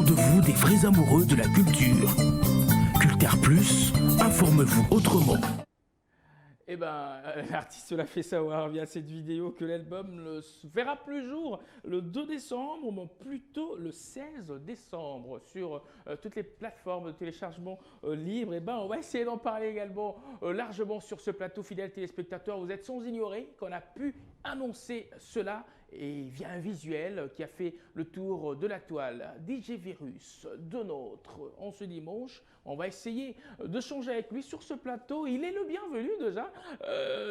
de vous des vrais amoureux de la culture. Culture Plus, informe-vous autrement. Eh ben, l'artiste l'a fait savoir via cette vidéo que l'album ne verra plus jour le 2 décembre, mais plutôt le 16 décembre sur toutes les plateformes de téléchargement libre. Eh ben, on va essayer d'en parler également largement sur ce plateau, fidèles téléspectateurs. Vous êtes sans ignorer qu'on a pu annoncer cela et via un visuel qui a fait le tour de la toile. DJ Virus, de nôtre, en ce dimanche, on va essayer de changer avec lui sur ce plateau. Il est le bienvenu déjà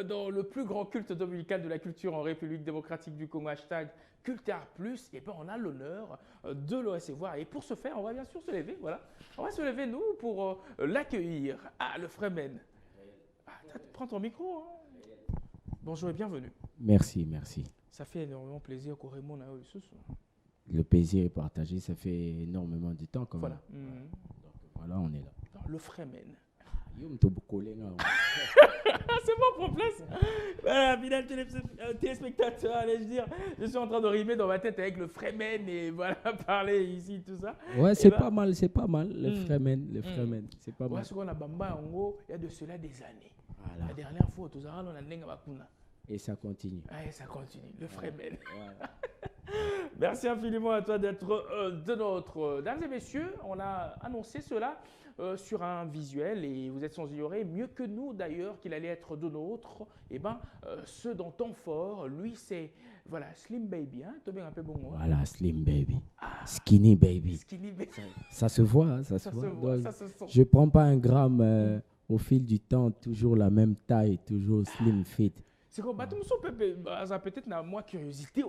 dans le plus grand culte dominical de la culture en République démocratique du Congo, hashtag Culture Plus. Et ben on a l'honneur de le recevoir. Et pour ce faire, on va bien sûr se lever, voilà. On va se lever nous pour l'accueillir. Ah, le Fremen. Ah, prends ton micro. Hein. Bonjour et bienvenue. Merci, merci. Ça fait énormément plaisir qu'au Raymond a eu ce soir. Le plaisir est partagé, ça fait énormément de temps quand même. Voilà. Donc voilà, on est là. Le Fremen. C'est bon, prends place. Voilà, fidèle téléspectateur, allez-je dire. Je suis en train de rimer dans ma tête avec le Fremen et voilà, parler ici, tout ça. Ouais, c'est pas mal, c'est pas mal. Le Fremen, c'est pas mal. Ce qu'on a bamba en gros, il y a de cela des années. Voilà. La dernière fois, tout ça, on a nenga bakuna. Et ça continue. Ah, et ça continue, le Fremen. Merci infiniment à toi d'être de notre. Dames et messieurs, on a annoncé cela sur un visuel et vous êtes sans ignorer, mieux que nous d'ailleurs, qu'il allait être de nôtre. Et ben, ce dans temps fort, lui c'est, voilà, Slim Baby, hein, tu un peu bon. Voilà, Slim Baby. Skinny Baby. Skinny Baby. Ça se voit, hein, ça se voit. Donc, ça se sent. Je prends pas un gramme au fil du temps, toujours la même taille, toujours slim fit. C'est comme, peut-être moi curiosité,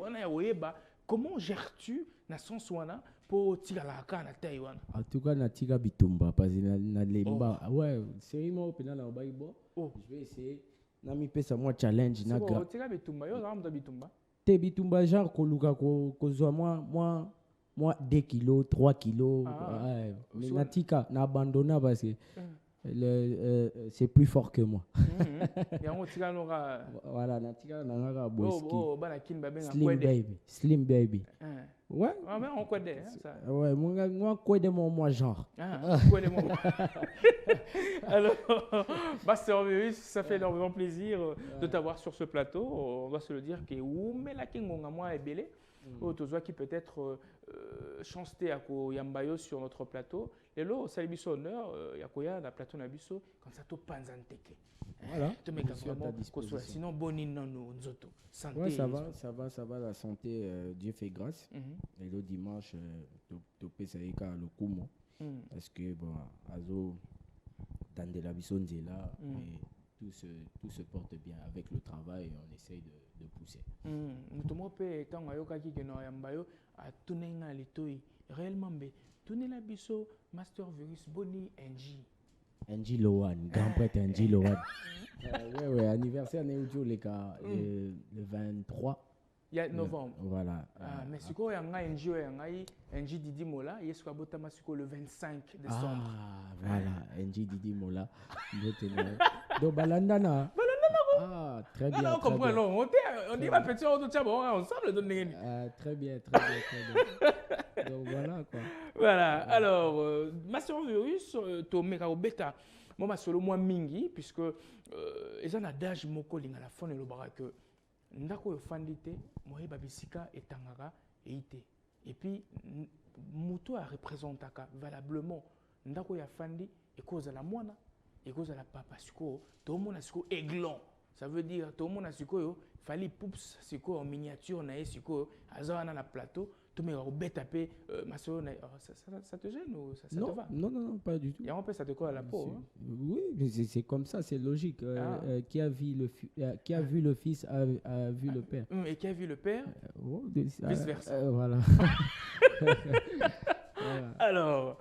comment gères-tu na sens wana pour tirer la canne à Taïwan? En tout cas, na tiga bitumba parce que na lemba. Ouais, c'est moi au na baibo. Je vais essayer. Na mi pesa moi challenge na gra. Tiga bitumba, yo ramda bitumba. Te bitumba genre koluka ko zo moi 2 kilos, 3 kilos. Ouais. Mais na tika na abandonné parce que c'est plus fort que moi. Voilà, Slim Baby. Ouais. On connaît ça. Ouais, moi connais moi genre. Alors, Master Virus, ça fait énormément plaisir de t'avoir sur ce plateau. On doit se le dire que la kingonga moi est belé. Qui peut être chanté à Yambayo sur notre plateau. Et là, ça lui honneur, Yakoya, la plateau Nabiso, comme ça, tout panzanteke. Voilà. Sinon, boni non nous santé. Ouais, ça va, la santé, Dieu fait grâce. Et le dimanche, topé ça y le kumo. Parce que, bon, Azo, dans de la biso là, tout se porte bien. Avec le travail, on essaye de pousser. Réellement, tourner la biso, Master Virus, Boni, NG Lowan, grand prêtre NG Lowan. Ouais, anniversaire le 23. Il y a novembre. Voilà. Mais ce qu'il y a NG Didi Mola, il y a le 25 décembre. Ah, voilà, NG Didi Mola. Donc, Balandana. Ah, très bien. On comprend, on dit ma petite, on ensemble. Très bien. Donc voilà quoi. Voilà, alors, Master Virus, Tomeka Obeta, moi, solo moi mingi, puisque ils ont un adage moko linga la fone le barak ndako yofandite, moi babisika et tangara et ite. Et puis, muto a représenté valablement ndako ya fandi et cause à la moine et cause à la papa siko, tout le monde a siko aiglon. Ça veut dire tout le monde a siko fallait poups siko en miniature na siko azana na plateau. Ça te gêne ou ça non, te va? Non, pas du tout. Et en fait, ça te colle à la peau. Hein? Oui, mais c'est comme ça, c'est logique. Qui a vu le fils a vu le père. Et qui a vu le père vice-versa. Voilà. Alors,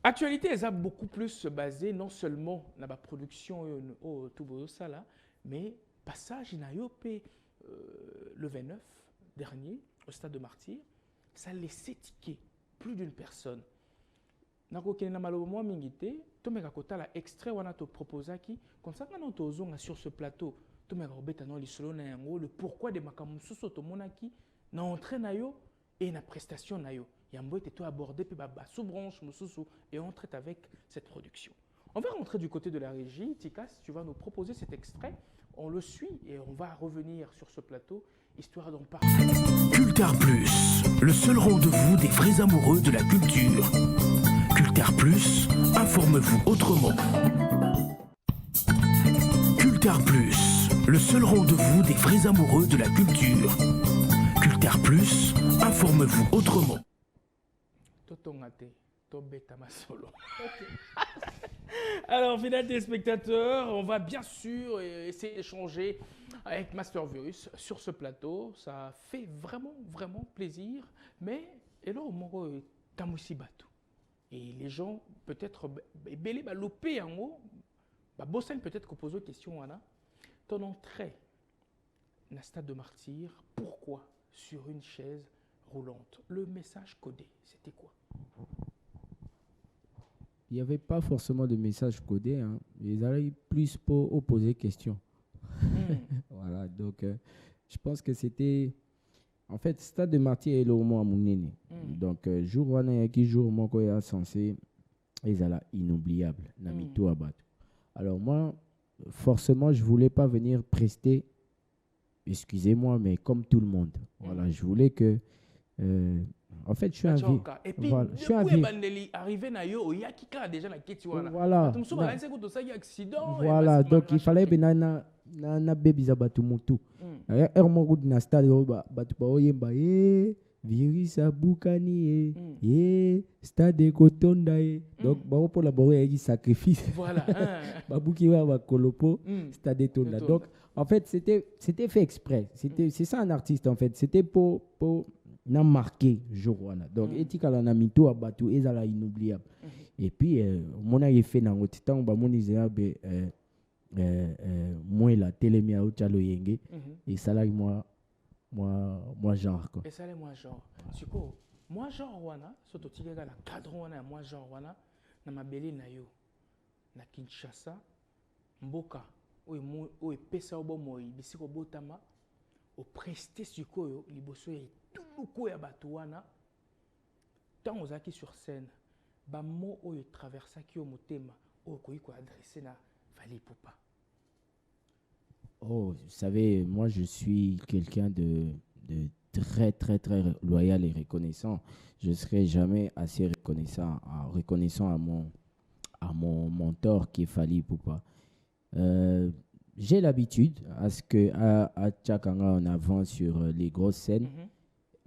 actualité, elle a beaucoup plus basé non seulement dans la production au Tubo-Sala, mais passage na yopé le 29 dernier au stade de Martyr. Ça laissait tiquer plus d'une personne. Nako kena malheureusement mingité, to meka kota la extrait wana to proposa ki comme ça quand on tozonga sur ce plateau, to meka obeta no lisolo na yango le pourquoi de makamususo to monaki na entraîne na yo et la prestation na yo. Yambo était tout abordé puis sous-branche mususu et on traite avec cette production. On va rentrer du côté de la régie. Tikas, tu vas nous proposer cet extrait. On le suit et on va revenir sur ce plateau, histoire d'en parler. Cultar Plus, le seul rendez-vous des vrais amoureux de la culture. Cultar Plus, informe-vous autrement. Cultar Plus, le seul rendez-vous des vrais amoureux de la culture. Cultar Plus, informe-vous autrement. Totongate, Tobeta Masolo. Alors, finale des spectateurs, on va bien sûr essayer d'échanger avec Master Virus sur ce plateau. Ça fait vraiment, vraiment plaisir. Mais, et là, on Tamusi Batou. Et les gens, peut-être, belé, loupé en haut, Bossen peut-être qu'on pose une question, Anna. Ton entrée dans le stade de Martyr, pourquoi sur une chaise roulante? Le message codé, c'était quoi? Il n'y avait pas forcément de message codé. Hein. Ils allaient plus pour poser question. Voilà, donc je pense que c'était... En fait, Stade de Martyr est le moment à mon aîné. Donc, jour où on a qui jour, moi, quand il est censé, ils allaient inoubliable. Namito Abatou. Alors, moi, forcément, je ne voulais pas venir prester, excusez-moi, mais comme tout le monde. Voilà, je voulais que... en fait, je suis un vieux. Et puis, voilà, je suis un vieux. Arrivé na yo, il y a qui a déjà la question. Voilà. Voilà, donc il fallait que na baby zabatu mutu. Ermo na stade batu ba oyemba virus abukani stade kotonda donc ba pour laborer avec sacrifice. Voilà. Babuki wa kolopo stade tonda. Donc en fait, c'était fait exprès. C'est ça un artiste en fait, c'était pour n'a marqué jour-là. Donc, éthique à la mito à Batou, et ça inoubliable. Et puis, mon a fait dans le temps, mon disait, moi, la télé, mia au chalo yenge, et ça là, moi, genre. Quoi. Et ça là, moi, genre. C'est quoi? Moi, genre, wana, surtout, tu regardes la cadre, wana, moi, genre, wana, na ma belle na yo, na Kinshasa, Mboka, où est pesa au bon moi, ici, au botama, au presté, sur quoi, liboso, tout ya batuana tant aux acquis sur scène ba mo oyo traversa ki o motema o ko adresser na Fally Ipupa. Oh, vous savez, moi je suis quelqu'un de très très très loyal et reconnaissant. Je serai jamais assez reconnaissant à mon mentor qui est Fally Ipupa. J'ai l'habitude à ce que à Tchakanga on avance sur les grosses scènes.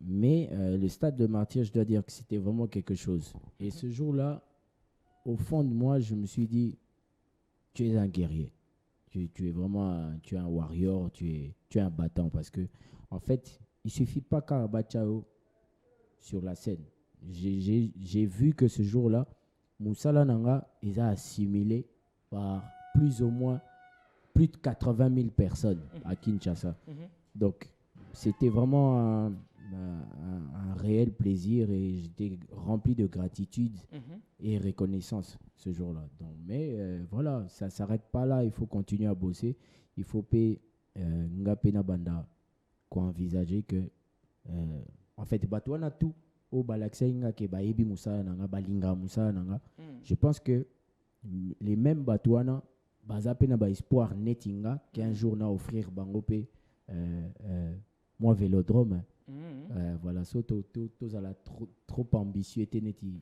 Mais le stade de Martyr, je dois dire que c'était vraiment quelque chose. Et ce jour-là, au fond de moi, je me suis dit, tu es un guerrier. Tu es vraiment tu es un warrior, tu es un battant. Parce que, en fait, il ne suffit pas qu'à Bachao sur la scène. J'ai vu que ce jour-là, Moussala Nanga, ils ont assimilé par plus ou moins plus de 80 000 personnes à Kinshasa. Donc, c'était vraiment un réel plaisir et j'étais rempli de gratitude et reconnaissance ce jour-là. Donc, mais voilà, ça ne s'arrête pas là, il faut continuer à bosser. Il faut payer Ngapena Banda qu'on envisager que en fait, on a tout au Balaxenga ke Baebi Moussa Nanga, Balinga Moussa Nanga. Je pense que les mêmes Batouana, Bazapena ba espoir netinga qu'un jour na offrir Bangopé moi Vélodrome. Voilà, so tous à la trop ambitieux était neti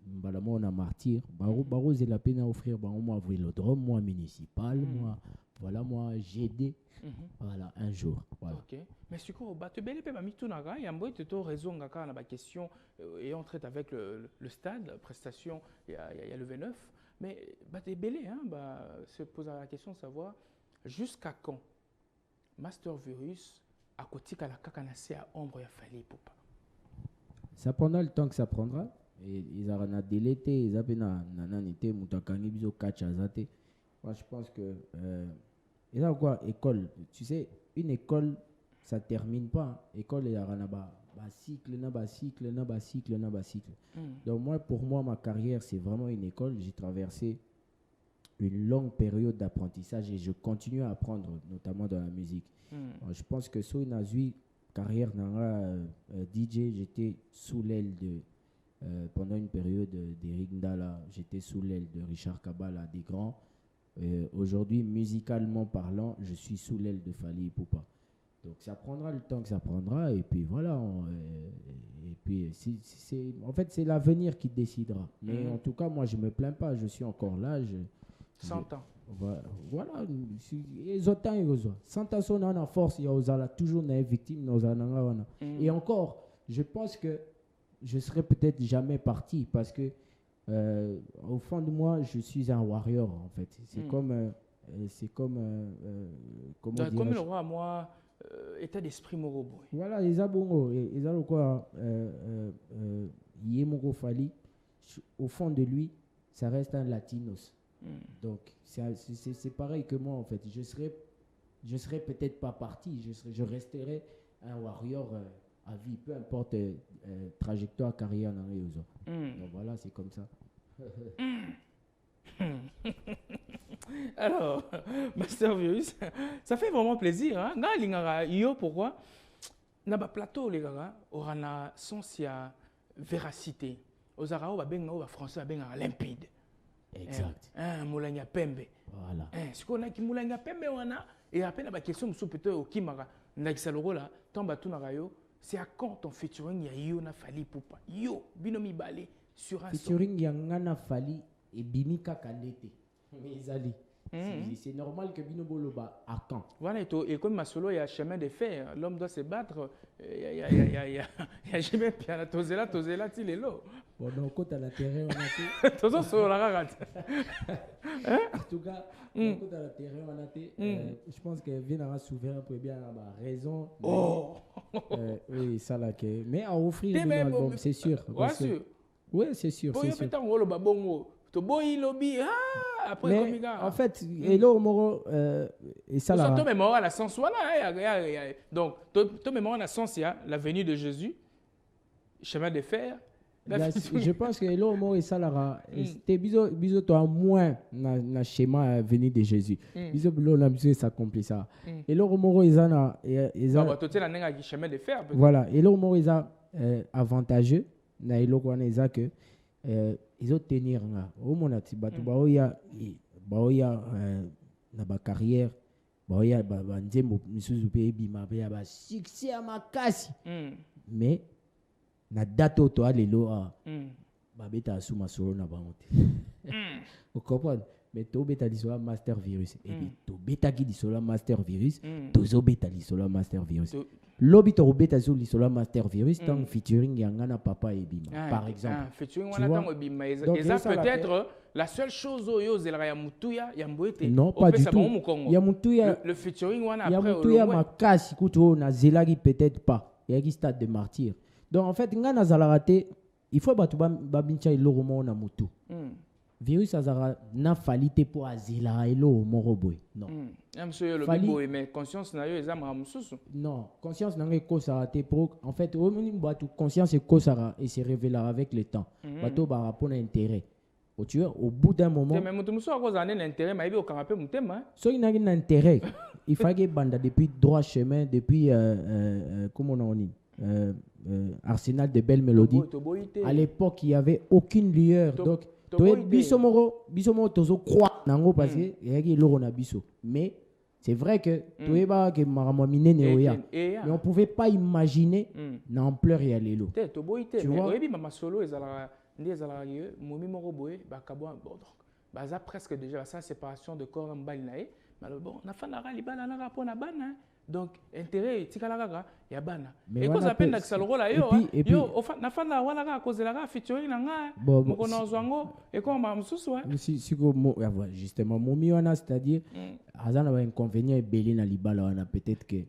balamo on a martyr baro c'est la peine à offrir moi Vélodrome, moi municipal, moi GD. Voilà, un jour. Voilà. Ok. Mais c'est quoi? Tu belle pe mami tunaga et amboy te raison ngaka na ba question et on traite avec le stade, la prestation, il y a le V9, mais tu belle se pose la question de savoir jusqu'à quand Master Virus à côté de la cacanacée à ombre, il a fallu pour pas. Ça prendra le temps que ça prendra. Et ils ont délété, ils ont nananité, mutakangi biso kachazate. Moi, je pense que ils ont quoi école. Tu sais, une école, ça termine pas. École, il y a un cycle. Donc moi, pour moi, ma carrière, c'est vraiment une école. J'ai traversé une longue période d'apprentissage et je continue à apprendre, notamment dans la musique. Je pense que so nazui carrière DJ, j'étais sous l'aile de pendant une période d'Eric Ndala, j'étais sous l'aile de Richard Kabala, des grands. Aujourd'hui, musicalement parlant, je suis sous l'aile de Fally Ipupa. Donc ça prendra le temps que ça prendra, et puis voilà. Et puis en fait, c'est l'avenir qui décidera. Mais en tout cas, moi, je me plains pas, je suis encore là. 100 ans. Voilà. Les autant, 100 ans, on a force, il y a toujours une victime. Et encore, je pense que je serais peut-être jamais parti parce que au fond de moi, je suis un warrior en fait. C'est comme comment dire. Comme le roi, moi, état d'esprit morobo. Voilà, les abongos, ils ont quoi Yemoro Fally, au fond de lui, ça reste un latinos. Donc c'est pareil que moi en fait. Je serais peut-être pas parti. Je resterai un warrior. À vie, peu importe trajectoire, carrière dans les autres. Donc voilà, c'est comme ça. Alors, Master Virus, ça fait vraiment plaisir. Hein? Pourquoi? Dans le plateau, les gars, on a sens ya véracité. Aux Arabes, on a français, on a limpide. Exact. Moulania Pembe. Voilà. Ce qu'on a qui Moulania Pembe, on a. Et après, la question, peut-être au Kimara, Naxaloro là, Tamba Tunarayo. C'est à quand ton featuring y a Fally Ipupa yo binomi balé sur un featuring yangana Fally et Bimika Kandete mais c'est normal que Bino Boloba à quand voilà et comme ma solo il y a chemin de fer l'homme doit se battre il y a jamais bien tosela il est là bon donc quand à la terrain on a tout sur la rate en tout cas quand à la terrain on a je pense que Viena souverain peut bien avoir raison oui ça là que mais à offrir un album c'est sûr oui c'est sûr c'est sûr mais en fait Hello Moro et ça là ton mémoire à la sens voilà donc ton mémoire à la sens il y a la venue de Jésus chemin de fer je pense que Hello Moro et Salara c'était biso toi moins na schéma venue de Jésus biso là biso ça accomplit ça Hello Moro ils ont la chemin de fer voilà Hello Moro ils ont avantageux na Hello quoi ils ont que ils ont tenir là au monati batu baoya na ba carrière baoya ba nzembo misuzu pe bima ba ba succès à makasi mais na date to alelo ba beta suma solo na bango te vous comprenez mais to beta disola master virus et puis to beta qui disola master virus tozo beta disola master virus lobby to beta zo disola master virus tant featuring yangana papa et bima par exemple featuring wana tant bima et ça peut-être la seule chose yo zelera ya mutuya ya mboete non pas du tout ya mutuya le featuring wana après ya mutuya makasi kuto na zelari peut-être pas ya qui stade de martyr. Donc en fait ngana zalarate il faut batu ba bincha iloro mo na mutu virus azara na falite pour azela iloro mo boy non monsieur le boy mais conscience na yo ezama mususu non conscience na ngeko sarate pour en fait au batu conscience et kosara et se révélera avec le temps bato ba rapona intérêt tu vois au bout d'un moment mais mutu musu akoza na intérêt mais au canapé mutema so ina na intérêt il fallait banda depuis droit chemin depuis comment on dit Arsenal de belles mélodies. À l'époque, il n'y avait aucune lueur. Donc, bisomoro tozo croit nango parce que il y a l'euro na biso. Mais c'est vrai que mais on pouvait pas imaginer l'ampleur y aller l'eau. Tu vois? Mama solo ezala ndezala momi moko boye bakabwa bon donc baza presque déjà ça séparation de corps en bali naé. Mais bon, na fana libala na rapona bana. Donc intérêt tikalaka ya bana et cause appelle na saloro la yo na fana wana ka kozela ka featuring na nga moko na zwango et comme mamsusu si justement momi wana c'est-à-dire azana ba inconvénient ebele na libala wana peut-être que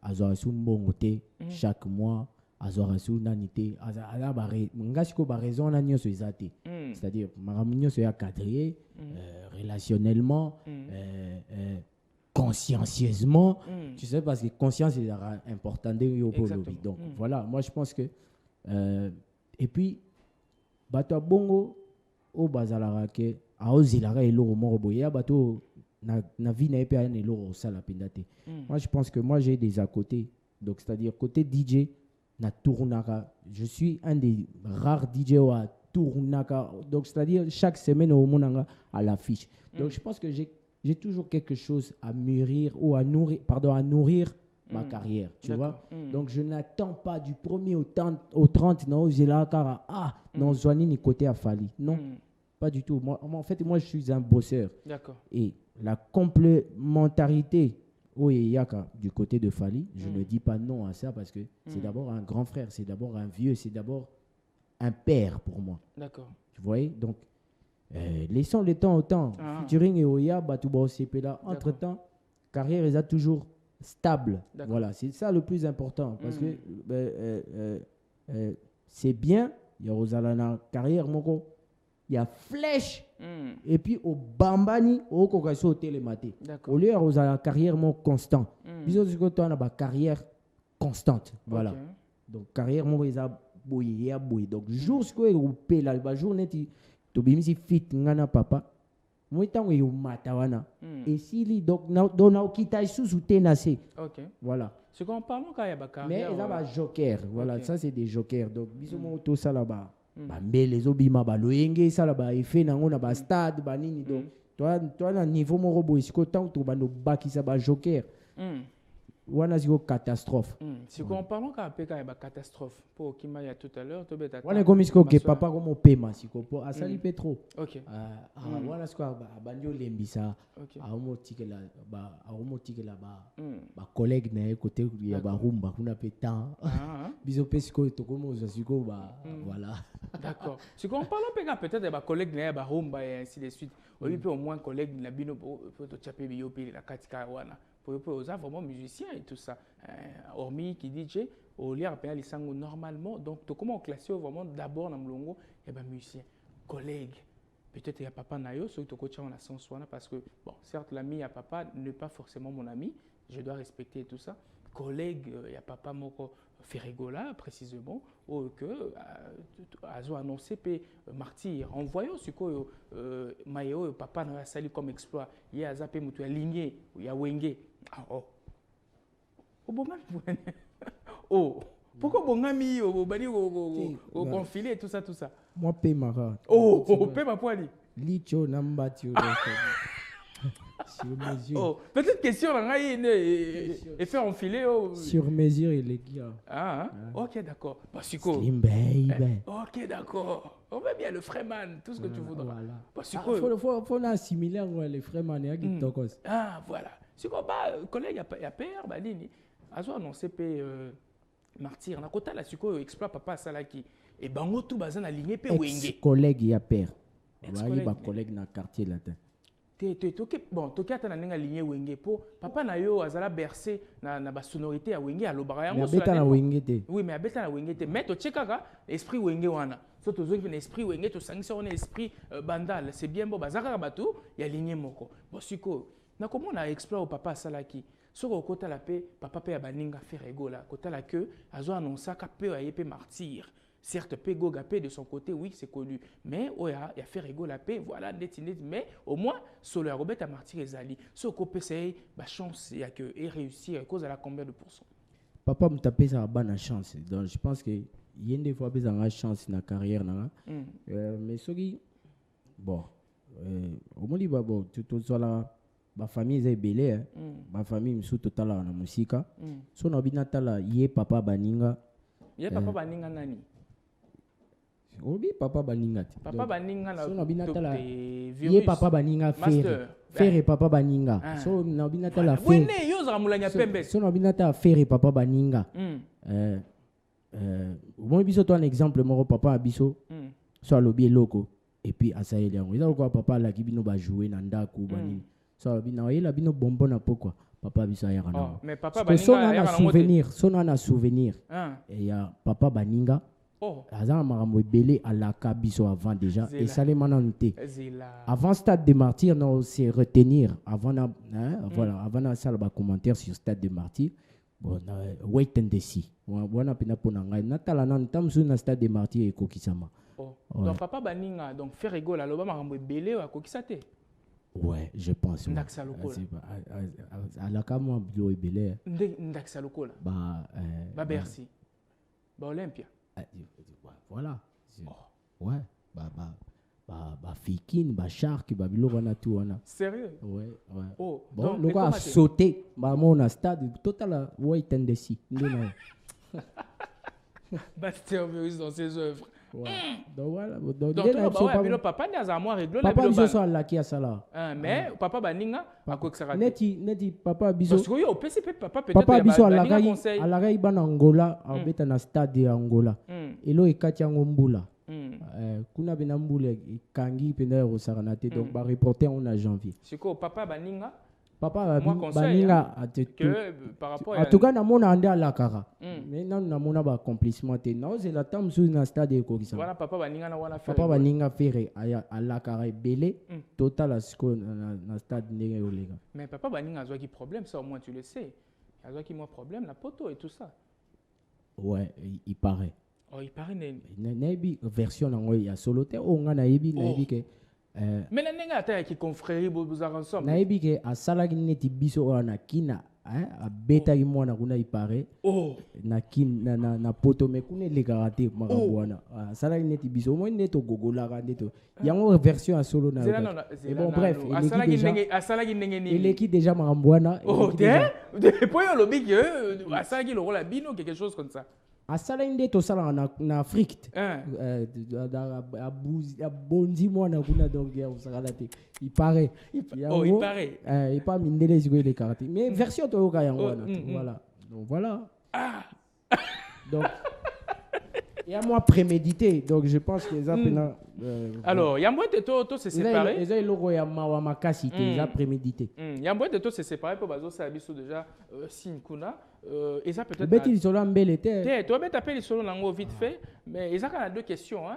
azwa sumbongo te chaque mois azwa su nanité aza ba ngasi ko ba raison na nyoso ezate c'est-à-dire maramu nyoso ya cadré relationnellement consciencieusement, tu sais, parce que conscience est important de l'obolobi. Donc voilà, moi je pense que et puis bato bongo au bazalara ke a ozilara elo morobo ya bato na vie na epia na elo sala pendate. Moi je pense que moi j'ai des à côté Donc, c'est-à-dire, côté DJ, na tournaka. Je suis un des rares DJ à tournaka. Donc, c'est-à-dire, chaque semaine, au monanga à l'affiche. Donc, je pense que j'ai toujours quelque chose à mûrir ou à nourrir ma carrière, tu vois. Donc, je n'attends pas du 1er au 30, non, j'ai là, car, non, Zouani ni côté à Fali. Non, pas du tout. Moi, en fait, moi, je suis un bosseur. D'accord. Et la complémentarité du côté de Fali, je ne dis pas non à ça parce que c'est d'abord un grand frère, c'est d'abord un vieux, c'est d'abord un père pour moi. D'accord. Tu vois, donc, laissons le temps au temps. Featuring et Oya, Batouba Osepela, entre-temps, carrière est toujours stable. Voilà, c'est ça le plus important parce que c'est bien, il y a Rosalana carrière, moko. Il y a flèche et puis au bambani au kokaso au télématé au lieu de la carrière mon constant bisous du côté on a ba carrière constante voilà donc carrière mon isa boy donc jour ce que au pela ba journée to bimisi fit ngana papa moi tango yo matawana et si donc na kita sous tenacé voilà ce qu'on parle quand il y a ba carrière mais il a ba joker voilà ça c'est des jokers donc bisous mon tout ça là-bas bambele zobima baloyenge sala ba effet nango na ba stade banini donc toi na niveau moko boy siko tant to bano bakisa ba joker wana ziko catastrophe si on parle quand peka ya ba catastrophe pour kima ya tout à l'heure to beta wana comme siko ke papa comme pema siko po asali petro wana siko bandio lembisa aomotikela ba collègue na côté ya ba rumba kuna petan biso pesiko to comme siko ba voilà. D'accord. Si on parle peut-être de collègues de ba rumba et ainsi de suite. On peut au moins collègues na bino pour to chaper bio puis la katika wana. Pour vraiment musicien et tout ça. Hormis qui DJ au lieu à les sango normalement donc to comment classer vraiment d'abord na mlongo et ba musicien collègue. Peut-être il y a papa nayo so to coach en sens wana parce que bon certes l'ami à papa n'est pas forcément mon ami, je dois respecter tout ça. Collègue il y a papa moko Ferregola précisément ou que a annoncé pe martyr en voyant ce que Mayo papa n'a sali comme exploit il y a zappé mutu aligné il y a wenge pourquoi bongami au bani au confilé tout ça moi paie mara paie ma poili licho nambatio sur mesure. Peut-être question et faire enfiler. Sur mesure, il est gars. Ok, d'accord. Slim baby. Ok, d'accord. On va bien le Freeman, tout ce que tu voudras. Voilà. Faut assimiler les Freeman et qui tokos. Voilà. Si on collègue à père, Banini, a annoncé martyr. On a côté là, si on exploite papa Salaki. Et bango tout bazan aligné pe wenge. Collègue et père. Voilà, il collègue dans le quartier là. Bon, toki ata na ninga ligné wenge po papa na yo azala bercé na ba sonorité ya wenge alobaka yango so la wenge te. Oui, mais abeta na wenge te. Mais to tchekaka esprit wenge wana. So to zoki na esprit wenge to sangisa on esprit bandal. C'est bien bon bazaka batu ya ligné moko. Bon siko na comment na explore papa salaki. Soko kota la pe papa pe ya baninga Ferregola. Kota la que azo annonça ka pe ya pe martyr. Certes, Pego Gapé de son côté, oui, c'est connu. Mais il y a fait rigoler la paix, voilà, net. Mais au moins, sur le Robert à Martyr et Zali, ce qu'on peut essayer, la chance et réussir à cause de la combien de pourcents. Papa me tapé ça a bonne chance. Donc je pense que il y a des fois besoin de chance dans la carrière. Mais ce qui, bon, au moins, bon, tout ça là, ma famille est belle, ma famille me soutient totalement dans la musique. Son habinata là, y est papa Baninga. Y est papa Baninga nani? Obi papa baninga te. Papa baninga na so binata la ye papa baninga faire papa baninga so na binata la faire wene yo za mulanya pembe so na binata faire papa baninga moi biso toi un exemple moko papa biso so alobi eloko et puis asaeli yango eza quoi papa la ki bino ba jouer na ndako banini so alobi na yela bino bonbon na pokwa papa biso ayaka na mais papa baninga so na souvenir et ya papa baninga Azan marambo belé à la cabiso avant déjà et ça les mananté avant stade de martyr non c'est retenir avant voilà avant ça le commentaire sur stade de martyr bon wait and see voilà pena ponanga natala nan tamsu na stade de martyr et kokisama donc papa baninga donc faire rigole aloba marambo belé wa kokisate Ouais, je pense. Ndakisa lokola. Alaka moi bio ebele. Ndakisa lokola. Ba Bercy. Ba Olympia. Voilà. Ouais, Fikine, Shark, biloko wana tout wana. Sérieux? Ouais. Oh, bon, le gars a sauté, mon stade total ouais tendesi. Bastien Virus dans ses œuvres. Ouais. Donc voilà, donc papa n'est à moi régler papa biso so la qui a ça là. Mais papa baninga akokisaka. Neti papa biso. Parce que yo PCP papa peut-être papa biso à la rai bana Angola, abeta na stade ya Angola. Elo ekati yango mbula. Kuna bena mbula kangi penda rosarana te donc ba reporter on a janvier. Siko papa baninga papa baninga par rapport en tout cas na mona ande ala kara mais non na mona ba accomplissement te na ozela tam sous na stade e kokisa voilà papa baninga na wana faire papa baninga faire ala kara belé total asko na stade ndenge olega mais papa baninga azwa ki problème ça au moins tu le sais azwa ki moi problème la poto et tout ça ouais il paraît il paraît nebi version nango ya solo te o nga na yebi ke mais la nenga ata ki confrérie bozara ensemble na yebi ke asalaki neti biso wana kina abetaki mwana kuna ipare na kin na poto me kuna elekaka te makambo wana asalaki neti biso omoi nde togogolaka nde to yango version ya solo na bon bref asalaki ndenge nini eleki déjà makambo wana po yo lobi ke asalaki lokola bino quelque chose comme ça asalaki nde tosala na Afrique abondi mwana kuna donc osakala te il paraît il pas mindele ziko ele karate mais version toyoka yango wana voilà donc il y a moi prémédité donc je pense que ça alors Yambouete to se séparer les a logo ya mawa makasi te ça prémédité Yambouete to se séparer pour bazo ça biso déjà signe kuna et ça peut-être beti lisolo mbele te toi bet appelle lisolo nango vite fait mais ils a deux questions hein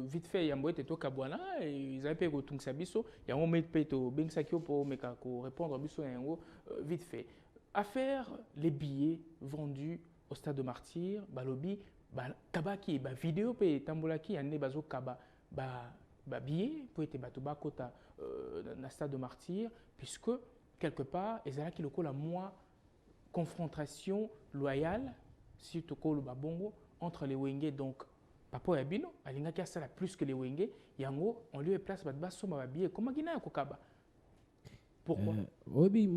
vite fait Yambouete to kabwana et ils avaient ko tungsa biso yango met peto bengsakio pour meka ko répondre biso yango vite fait affaire les billets vendus au stade de Martyrs balobi kabaki ba vidéo pe tambolaki ane bazo kaba ba billet pour être bato ba kota na stade de Martyrs puisque quelque part ezalaki lokola moi confrontation loyale si tokolo ba bongo entre les Wenge donc papa ya bino alinga ki asala plus que les Wenge yango on lui place ba soma ba billet comment kina ya kokaba pourquoi obi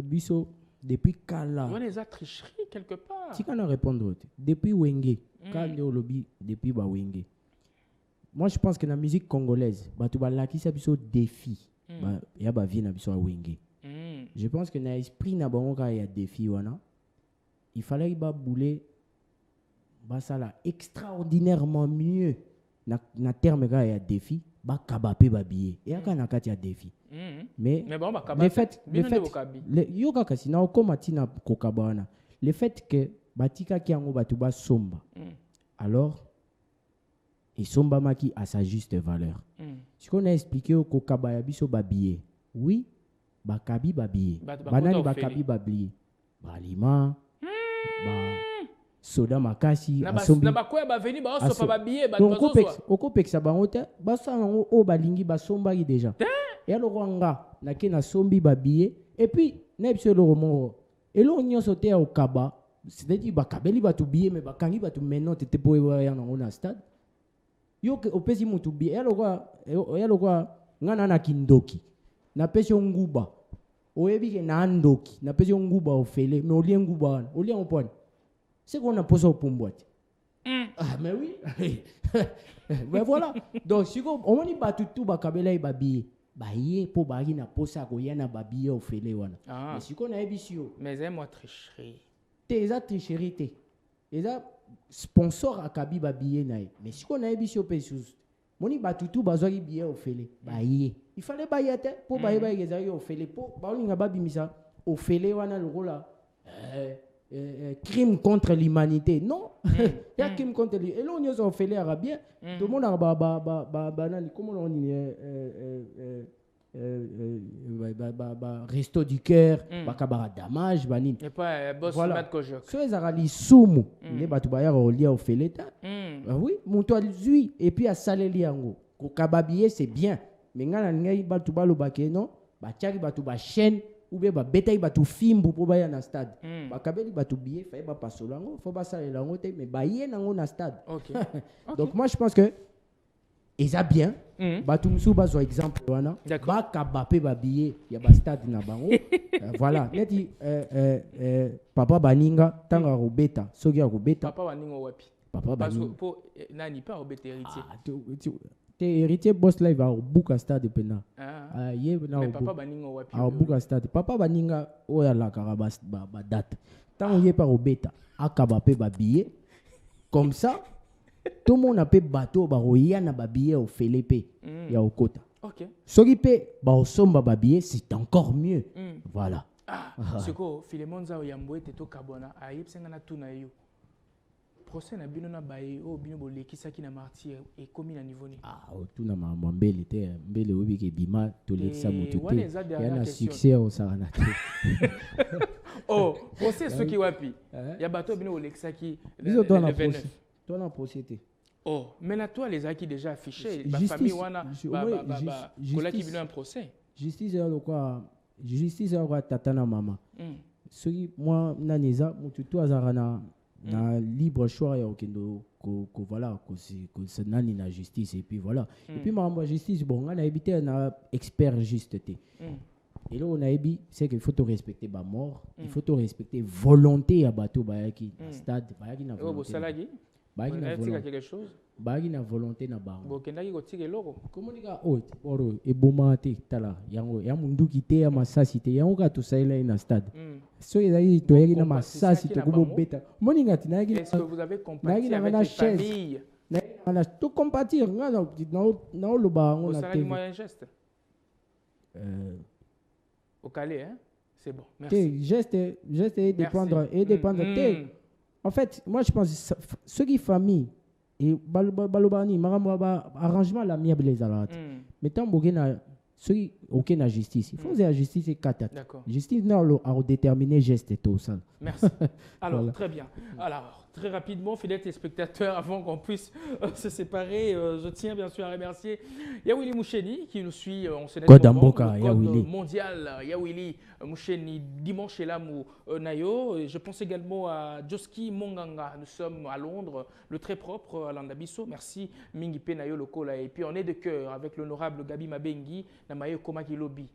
biso depuis Kala. On les a tricheries quelque part. Tu peux répondre. Depuis Wenge, quand on lobby depuis Wenge. Moi je pense que la musique congolaise, tu vas qui ça biso défi. Il y a vie na biso Wenge. Je pense que na esprit na bango il y a défi wana. Il fallait ba bouler ça là extraordinairement mieux na terme il y a défi. Ba kabape ba billet et aka na kati ya défi mais bon ba le fait yo kaka sina okoma tina kokabana le fait que batika ki yango batu ba somba alors et somba maki à sa juste valeur ce qu'on a expliqué au kokaba ya biso ba billet oui ba kabi ba billet banani ba kabi ba billet ba lima ba soda makasi asombi na bakoya ba veni ba osopa ba billet ba bazo okopekisa bango te basa ngo o balingi basombaki déjà et alors nga na ke na sombi ba billet et puis na biso le romo elo nyonso te au kaba c'est-à-dire ba kabeli ba tu billet mais ba kangi ba tu menote te po ya na stade yo ke opesi mutu billet alors nga na kindoki na pesi nguba oyebi ke na ndoki na pesi nguba ofele mais olie nguba olie opone c'est qu'on a posé au pomboite. Mais oui. Mais voilà. Donc, si on dit que tout le kabela est babié, baye pour bagi na posa ko yana babié au fele wana. Mais si on a ebisio. Mais c'est moi tricherie. T'es tricherie te. Et ça sponsor a kabi babié nae. Mais si on a ebisio pesus. Moni batutu bazwaki billet au fele. Baye. Il fallait baye te pour baye baye gezaki au fele pour ba olinga babimisa au fele wana lokola. Crime contre l'humanité. Non, il y a crime contre l'humanité. Et là, on a fait l'arabien. Tout le monde a comment on dit resto du cœur, bakabara damage, bani. Et pas boss mat kojok. So ezarali sumu, ne batu bayar olia au feleta. Oui, mon toi lui et puis à saleli yango. Ko kababier c'est bien. mais ngana ngai batu baloba ke non batiaki batu ba chaîne ou bien babetaki batu fimbu po baya na stade bakabeli batu billet faye bapasola yango fo basalela yango te mais baye nango na stade. Donc moi je pense que eza bien batu musu bazwa exemple wana bakaba pe babillet ya bastade na bango voilà neti papa baninga tanga robeta soki ya robeta papa baninga wapi papa baninga po nani pas robeta héritier te héritier boss live a buka stade pena ye na mais papa baninga wapi a buka stade papa baninga oya la karaba ba date tango ye pa robeta akaba pe babillet comme ça tout le monde a pe bateau baroya na babillet au felepe ya okota soki pe ba osomba babillet c'est encore mieux voilà siko Philemon za yambo te to kabona ayipsenga na tuna yo procès na bino na baye o bino bolekisaki na martyr et komi na niveau ni tuna mambo mbele te mbele obi ke bima to lekisa mutu te ya na succès au sarana te procès soki wapi ya bato bino bolekisaki biso to na procès to na procès te mais là toi les acquis déjà affichés la famille wana kola ki bino un procès justice ya lokwa justice ya kwa tata na mama soki moi naneza mutu to azarana na libre choix ya okendo ko voilà ko nani na justice et puis voilà et puis ma justice bon on a évité na expert juste te et là on a ébi c'est qu'il faut te respecter ba mort il faut te respecter volonté ya bato bayaki na stade bayaki na volonté quelque chose bayaki na volonté na bango bokendaki kotika eloko komonika oro eboma te tala yango ya munduki te ya masasi te yango ka tosalela na stade so ezali toyaki na masasi to kubobeta moninga tinaki est-ce que vous avez compati avec les familles na to compatir ngana na loba ngo na TV moyen geste au calé hein c'est bon merci geste et dépendre te en fait moi je pense ceux qui famille et balobani maramba arrangement l'amiable les alats mais tant bokena ceux aucune justice il faut la justice et kata justice n'a à déterminer geste et tout ça merci alors voilà. Très bien alors très rapidement fidèles téléspectateurs avant qu'on puisse se séparer je tiens bien sûr à remercier Yawili Moucheni qui nous suit on se code mondial Yawili Moucheni dimanche là Nayo et je pense également à Joski Monganga nous sommes à Londres le très propre à Landabiso merci Mingi Penayo Lokola et puis on est de cœur avec l'honorable Gabi Mabengi na Mayo Komaki Lobby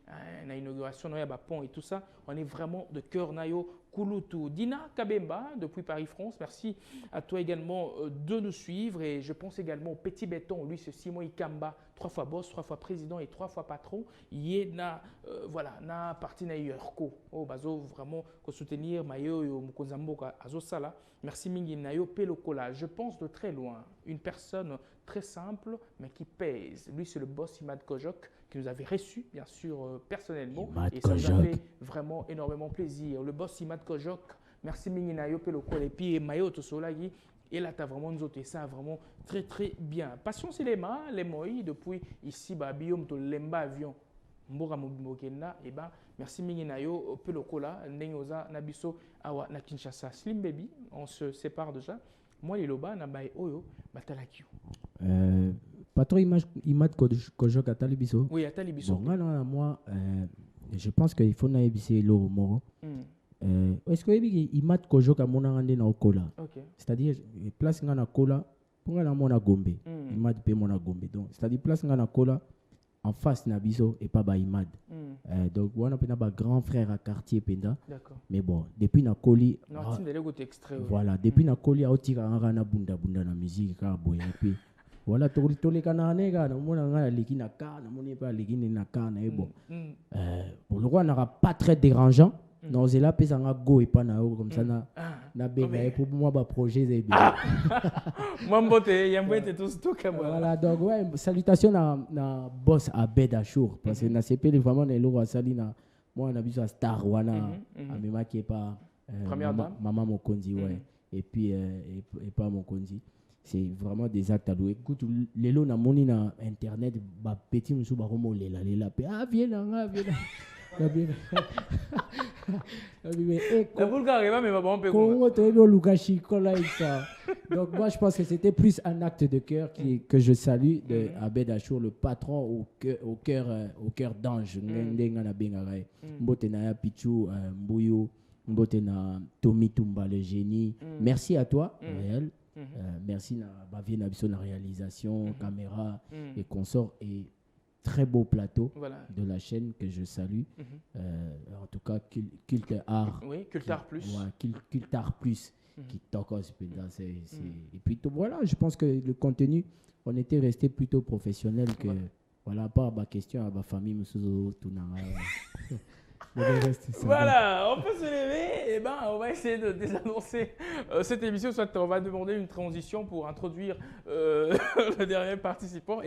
na inauguration na ba pont et tout ça on est vraiment de cœur Nayo Kouloutou. Dina Kabemba, depuis Paris-France, merci à toi également de nous suivre. Et je pense également au Petit Béton, lui, c'est Simon Ikamba, 3 fois boss, 3 fois président et 3 fois patron. Il na voilà, na parti na yerko. Oh, bazo vraiment ko soutenir mayo yo mukonzamboka azo sala. Merci mingi nayo pelokola. Je pense de très loin, une personne très simple mais qui pèse. Lui, c'est le boss Imad Kojok qui nous avait reçu, bien sûr, personnellement. Et ça nous a fait vraiment énormément plaisir. Le boss Imad Kojok, merci Minginayo Peloko, et puis Mayo Tosolagi. Et là, tu as vraiment noté ça vraiment très, très bien. Patience et les mains, les moïs, depuis ici, Biom to Lemba Avion, Mbora Mokenda, et ben, merci Minginayo Peloko là, Nengoza Nabiso, Awa na Kinshasa. Slim Baby, on se sépare déjà. Moi, les Loba, Nabaye Oyo, Batalakio. Patron Imad Kojok à Talibiso. Oui, à Talibiso. Bon, moi, je pense qu'il faut naïbisser le moro. Est-ce que Imad Kojok a mon ande na okola? C'est-à-dire, place ngana kola, pour ngana mona gombe. Imad pe mona gombe. Donc, c'est-à-dire, place ngana kola, en face na biso et pas ba Imad. Donc, on a un grand frère à quartier Penda. Mais bon, depuis na koli. Voilà, depuis na koli, a otira na bunda na musique, car boy, et puis. Voilà, tous les canards, on a les qui n'a pas les qui n'a pas bon. Pour le roi, n'aura pas très dérangeant. Non, c'est là, puis ça n'a go et pas comme ça, n'a bégaye pour moi, projet, c'est bien. Moi, il y a un peu de tout comme voilà, donc, ouais, salutations à boss à Bedachour, parce que n'a CP, vraiment, les lois salina, moi, on a vu à Star, Wana, à Mema qui est pas Maman Mokondi, ouais, et puis, et pas Mokondi. C'est vraiment des actes à louer. Écoute, les lots na moni na internet, ba petit musu ba romo lela lela pe viens là. La Bulgarie, mais bon, donc moi je pense que c'était plus un acte de cœur que je salue de Abed Achour, le patron au cœur d'ange. Mbotena Pichu Mbuyo, Mbotena Tommy Tumba le génie. Merci à toi, Réel. Merci à Bavie Nabison la réalisation, caméra et consorts, et très beau plateau de la chaîne que je salue. En tout cas, Culte Art. Oui, Culte Art Plus. Ouais, Culte Art Plus qui toque. Et puis voilà, je pense que le contenu, on était resté plutôt professionnel que voilà, pas ma question à ma famille, monsieur Voilà, on peut se lever, et on va essayer de désannoncer cette émission, soit on va demander une transition pour introduire le dernier participant.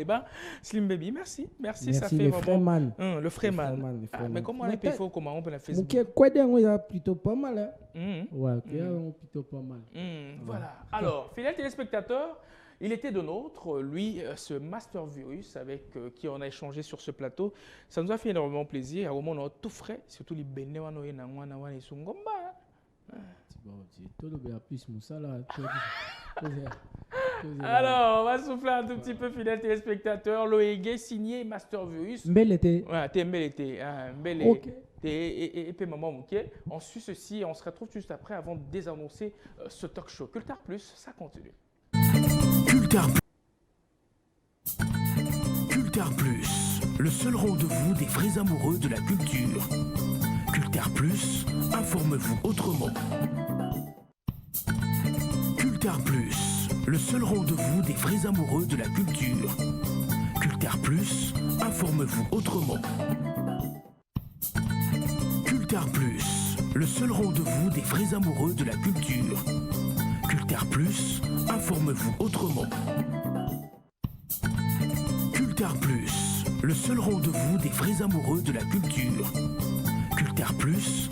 Slim Baby, merci, ça fait vraiment... Le Freeman. Mais comment on appelle ça, comment on peut la faire? Il y a plutôt pas mal. Plutôt pas mal. Voilà, alors, fidèles téléspectateurs, il était de nôtre, lui, ce Master Virus avec qui on a échangé sur ce plateau. Ça nous a fait énormément plaisir. À un moment, on a tout frais, surtout les béné et Sungomba. Alors, on va souffler un tout petit peu, fidèles téléspectateurs. Loégué signé Master Virus. Bel été. Ouais, t'es bel été. Bel été. Et puis maman Mouké. On suit ceci et on se retrouve juste après avant de désannoncer ce talk show. Culte Art Plus, ça continue. Culte Art Plus, le seul rendez-vous des vrais amoureux de la culture. Culte Art Plus, informe-vous autrement. Culte Art Plus, le seul rendez-vous des vrais amoureux de la culture. Culte Art Plus, informe-vous autrement. Culte Art Plus, le seul rendez-vous des vrais amoureux de la culture. Culte Art Plus, informe-vous autrement. Culte Art Plus, le seul rendez-vous des vrais amoureux de la culture. Culte Art Plus.